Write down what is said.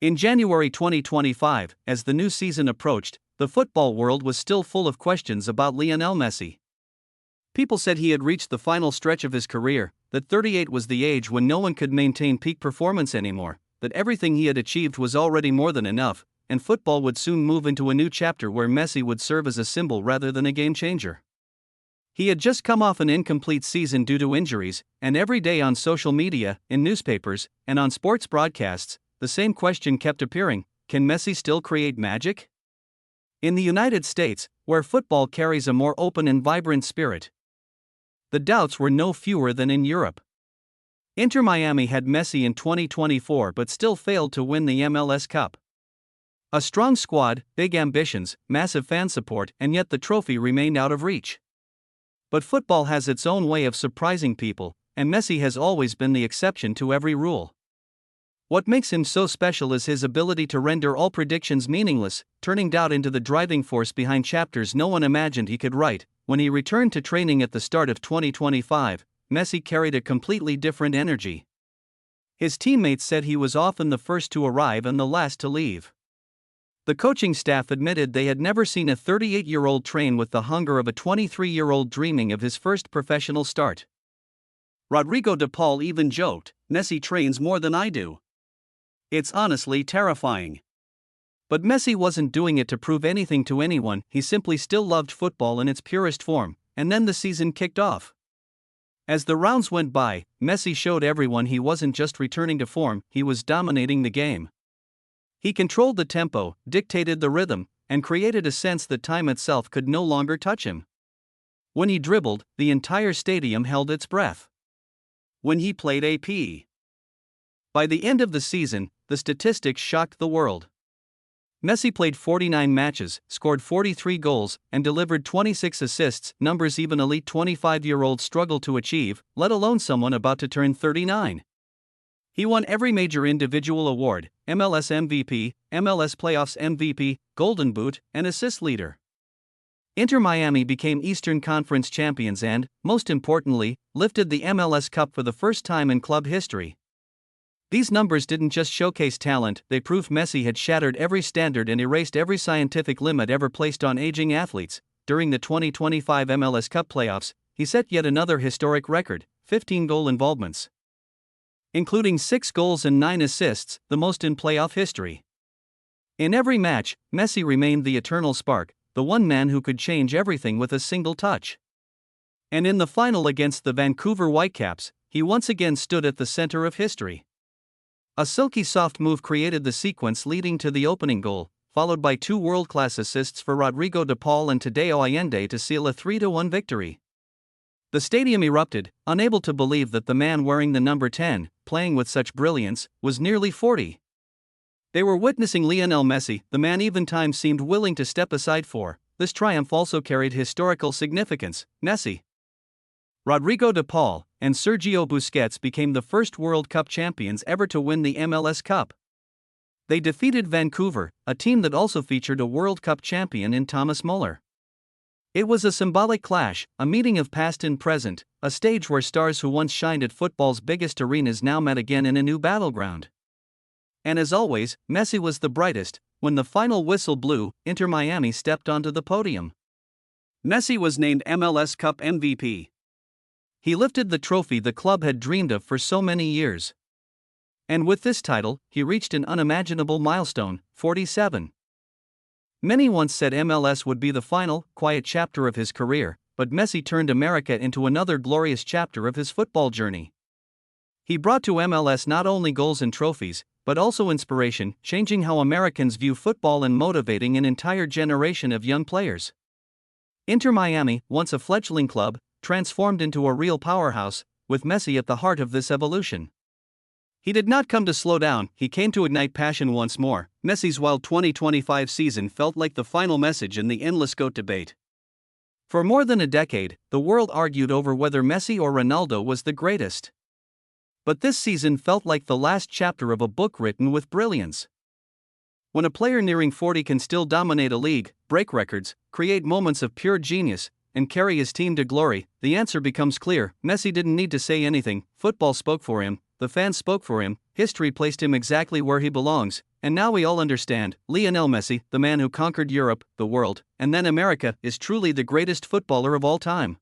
In January 2025, as the new season approached, the football world was still full of questions about Lionel Messi. People said he had reached the final stretch of his career, that 38 was the age when no one could maintain peak performance anymore, that everything he had achieved was already more than enough, and football would soon move into a new chapter where Messi would serve as a symbol rather than a game changer. He had just come off an incomplete season due to injuries, and every day on social media, in newspapers, and on sports broadcasts, the same question kept appearing: can Messi still create magic? In the United States, where football carries a more open and vibrant spirit, the doubts were no fewer than in Europe. Inter Miami had Messi in 2024 but still failed to win the MLS Cup. A strong squad, big ambitions, massive fan support, and yet the trophy remained out of reach. But football has its own way of surprising people, and Messi has always been the exception to every rule. What makes him so special is his ability to render all predictions meaningless, turning doubt into the driving force behind chapters no one imagined he could write. When he returned to training at the start of 2025, Messi carried a completely different energy. His teammates said he was often the first to arrive and the last to leave. The coaching staff admitted they had never seen a 38-year-old train with the hunger of a 23-year-old dreaming of his first professional start. Rodrigo de Paul even joked, "Messi trains more than I do. It's honestly terrifying." But Messi wasn't doing it to prove anything to anyone, he simply still loved football in its purest form, and then the season kicked off. As the rounds went by, Messi showed everyone he wasn't just returning to form, he was dominating the game. He controlled the tempo, dictated the rhythm, and created a sense that time itself could no longer touch him. When he dribbled, the entire stadium held its breath. When he played AP. By the end of the season, the statistics shocked the world. Messi played 49 matches, scored 43 goals, and delivered 26 assists, numbers even elite 25-year-olds struggle to achieve, let alone someone about to turn 39. He won every major individual award: MLS MVP, MLS Playoffs MVP, Golden Boot, and Assist Leader. Inter Miami became Eastern Conference champions and, most importantly, lifted the MLS Cup for the first time in club history. These numbers didn't just showcase talent, they proved Messi had shattered every standard and erased every scientific limit ever placed on aging athletes. During the 2025 MLS Cup playoffs, he set yet another historic record: 15 goal involvements, including 6 goals and 9 assists, the most in playoff history. In every match, Messi remained the eternal spark, the one man who could change everything with a single touch. And in the final against the Vancouver Whitecaps, he once again stood at the center of history. A silky soft move created the sequence leading to the opening goal, followed by 2 world-class assists for Rodrigo de Paul and Tadeo Allende to seal a 3-1 victory. The stadium erupted, unable to believe that the man wearing the number 10, playing with such brilliance, was nearly 40. They were witnessing Lionel Messi, the man even time seemed willing to step aside for. This triumph also carried historical significance. Messi, Rodrigo de Paul, and Sergio Busquets became the first World Cup champions ever to win the MLS Cup. They defeated Vancouver, a team that also featured a World Cup champion in Thomas Muller. It was a symbolic clash, a meeting of past and present, a stage where stars who once shined at football's biggest arenas now met again in a new battleground. And as always, Messi was the brightest. When the final whistle blew, Inter Miami stepped onto the podium. Messi was named MLS Cup MVP. He lifted the trophy the club had dreamed of for so many years. And with this title, he reached an unimaginable milestone: 47. Many once said MLS would be the final, quiet chapter of his career, but Messi turned America into another glorious chapter of his football journey. He brought to MLS not only goals and trophies, but also inspiration, changing how Americans view football and motivating an entire generation of young players. Inter Miami, once a fledgling club, transformed into a real powerhouse, with Messi at the heart of this evolution. He did not come to slow down, he came to ignite passion once more. Messi's wild 2025 season felt like the final message in the endless GOAT debate. For more than a decade, the world argued over whether Messi or Ronaldo was the greatest. But this season felt like the last chapter of a book written with brilliance. When a player nearing 40 can still dominate a league, break records, create moments of pure genius, and carry his team to glory, the answer becomes clear. Messi didn't need to say anything, football spoke for him, the fans spoke for him, history placed him exactly where he belongs. And now we all understand, Lionel Messi, the man who conquered Europe, the world, and then America, is truly the greatest footballer of all time.